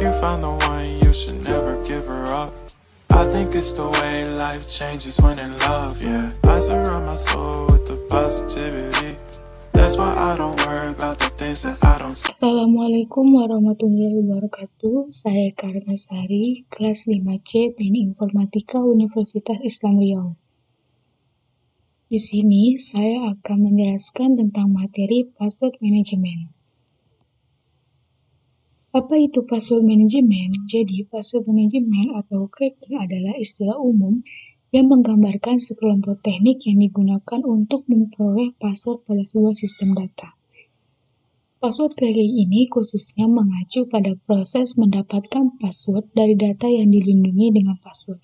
you found the one, you should never give her up. I think it's the way life changes when in love, yeah. I surround my soul with the positivity. That's why I don't worry about the things that I don't see. Assalamualaikum warahmatullahi wabarakatuh. Saya Karna Sari, kelas 5C Teknik Informatika Universitas Islam Riau. Di sini saya akan menjelaskan tentang materi password management. Apa itu password management? Jadi, password management atau cracking adalah istilah umum yang menggambarkan sekelompok teknik yang digunakan untuk memperoleh password pada sebuah sistem data. Password cracking ini khususnya mengacu pada proses mendapatkan password dari data yang dilindungi dengan password.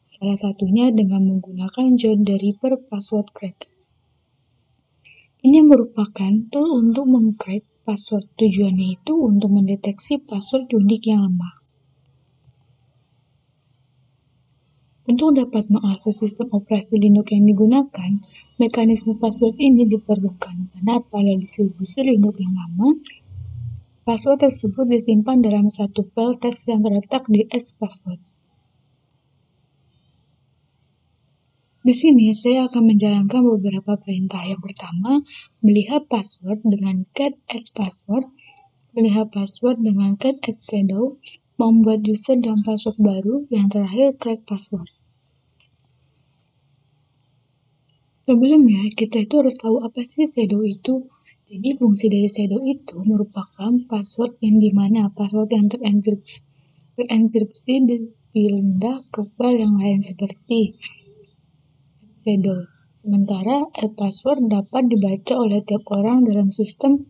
Salah satunya dengan menggunakan John the Ripper password crack. Ini merupakan tool untuk mengcrack password. Tujuannya itu untuk mendeteksi password unik yang lemah. Untuk dapat mengakses sistem operasi Linux yang digunakan, mekanisme password ini diperlukan karena pada distribusi Linux yang lama, password tersebut disimpan dalam satu file teks yang terletak di hashpassword. Di sini saya akan menjalankan beberapa perintah. Yang pertama, melihat password dengan cat hashpassword, melihat password dengan cat hashshadow, membuat user dan password baru, yang terakhir crack password. Sebelumnya, kita itu harus tahu apa sih shadow itu. Jadi, fungsi dari shadow itu merupakan password yang dimana password yang terenkripsi dipindah ke file yang lain seperti shadow. Sementara password dapat dibaca oleh tiap orang dalam sistem.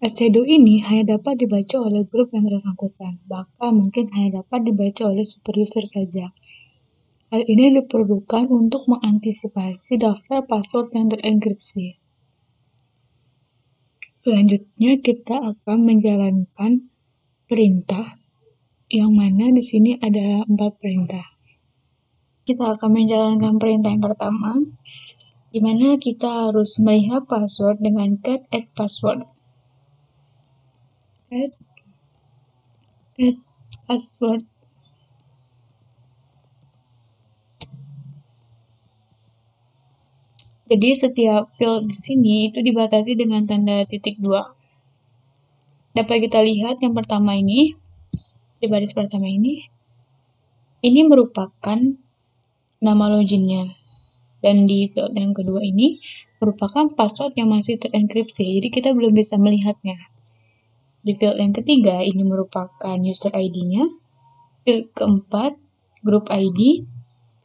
Shadow ini hanya dapat dibaca oleh grup yang bersangkutan, bahkan mungkin hanya dapat dibaca oleh super user saja. Hal ini diperlukan untuk mengantisipasi daftar password yang terenkripsi. Selanjutnya kita akan menjalankan perintah, yang mana di sini ada 4 perintah. Kita akan menjalankan perintah yang pertama, di mana kita harus melihat password dengan cat hashpassword. Cat password. Jadi setiap field di sini itu dibatasi dengan tanda titik 2. Dapat kita lihat yang pertama ini, di baris pertama ini merupakan nama loginnya. Dan di field yang kedua ini merupakan password yang masih terenkripsi, jadi kita belum bisa melihatnya. Di field yang ketiga ini merupakan user ID-nya. Field keempat, group ID.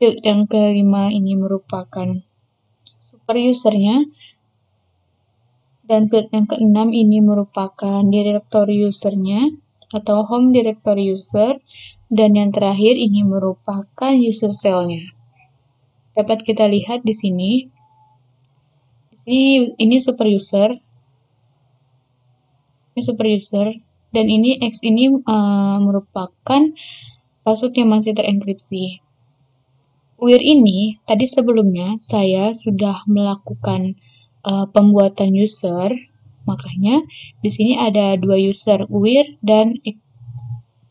Field yang kelima ini merupakan super user-nya. Dan field yang keenam ini merupakan directory user-nya atau home directory user. Dan yang terakhir ini merupakan user cell-nya. Dapat kita lihat di sini. Ini super user. Ini super user. Dan ini X ini merupakan password yang masih terenkripsi. Where ini, tadi sebelumnya saya sudah melakukan pembuatan user, makanya di sini ada 2 user, Where dan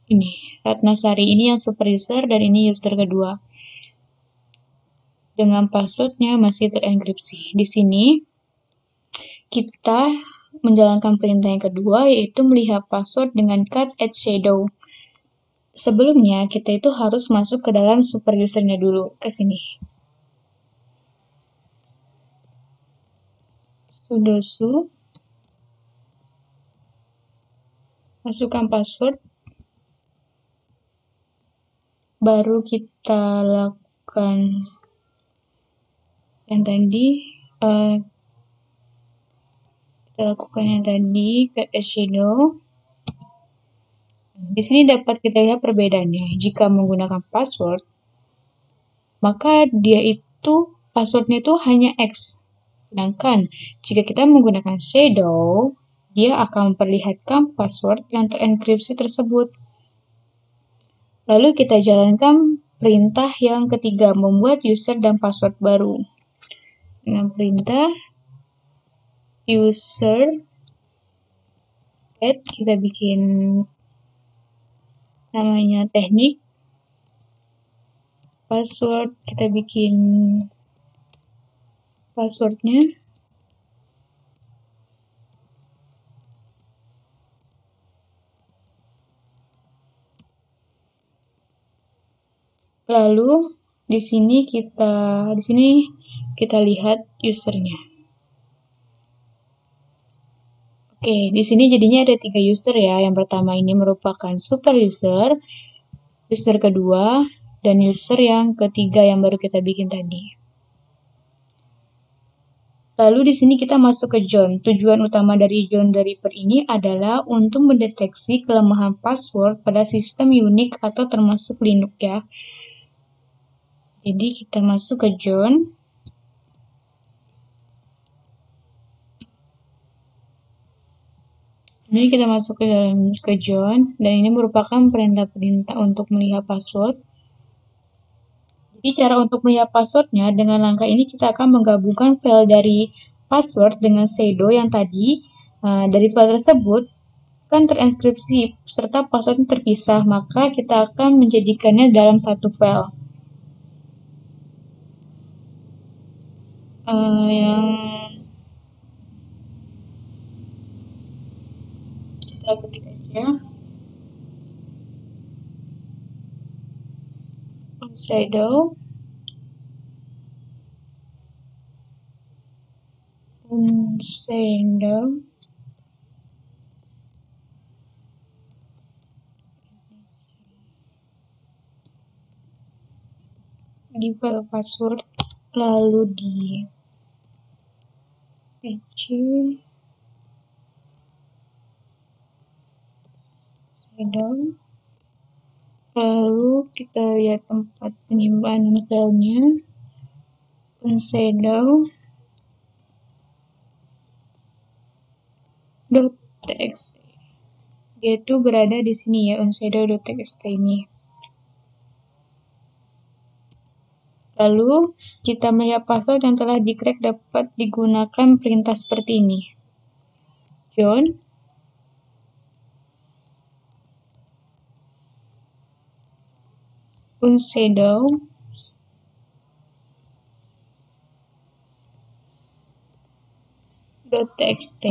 ini, Ratnasari. Ini yang super user dan ini user kedua. Dengan passwordnya masih terenkripsi. Di sini kita menjalankan perintah yang kedua, yaitu melihat password dengan cat hashshadow. Sebelumnya kita itu harus masuk ke dalam super usernya dulu, ke sini. Sudoku, masukkan password, baru kita lakukan yang tadi, cat hashshadow. Di sini dapat kita lihat perbedaannya. Jika menggunakan password, maka dia itu passwordnya itu hanya X. Sedangkan jika kita menggunakan shadow, dia akan memperlihatkan password yang terenkripsi tersebut. Lalu kita jalankan perintah yang ketiga, membuat user dan password baru. Dengan perintah user add, kita bikin namanya teknik, password, kita bikin passwordnya, lalu di sini kita lihat usernya. Oke, di sini jadinya ada 3 user ya. Yang pertama ini merupakan super user, user kedua, dan user yang ketiga yang baru kita bikin tadi. Lalu di sini kita masuk ke John. Tujuan utama dari John dari per ini adalah untuk mendeteksi kelemahan password pada sistem Unix atau termasuk Linux ya. Jadi kita masuk ke John. Jadi kita masuk ke John, dan ini merupakan perintah-perintah untuk melihat password. Jadi cara untuk melihat passwordnya, dengan langkah ini kita akan menggabungkan file dari password dengan shadow yang tadi. Dari file tersebut kan terinskripsi serta passwordnya terpisah, maka kita akan menjadikannya dalam satu file. Yang kita ketik aja shadow di file password, lalu di shadow, lalu kita lihat tempat penyimpanan filenya, unshadow.txt. Dia itu berada di sini ya, unshadow.txt ini. Lalu kita melihat password yang telah di-crack dapat digunakan perintah seperti ini. John unshadow.txt.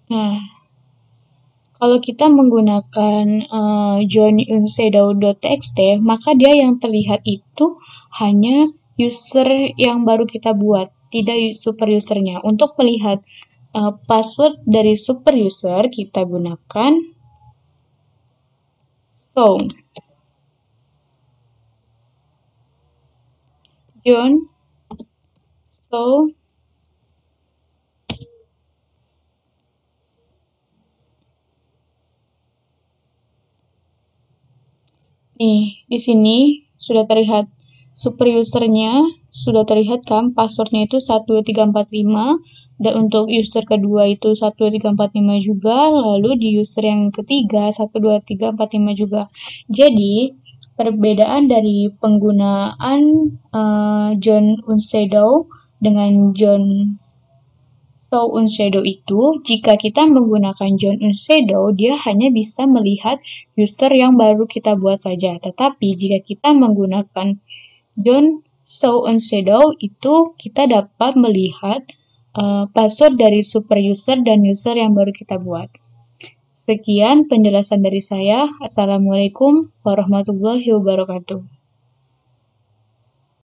Nah, kalau kita menggunakan John unshadow.txt, maka dia yang terlihat itu hanya user yang baru kita buat, tidak super usernya. Untuk melihat password dari super user, kita gunakan show John show nih, di sini sudah terlihat super usernya, sudah terlihat kan passwordnya itu 12345, dan untuk user kedua itu 12345 juga, lalu di user yang ketiga 12345 juga. Jadi perbedaan dari penggunaan John unshadow dengan John show unshadow itu, jika kita menggunakan John unshadow, dia hanya bisa melihat user yang baru kita buat saja. Tetapi jika kita menggunakan John show unshadow, itu kita dapat melihat password dari super user dan user yang baru kita buat. Sekian penjelasan dari saya. Assalamualaikum warahmatullahi wabarakatuh.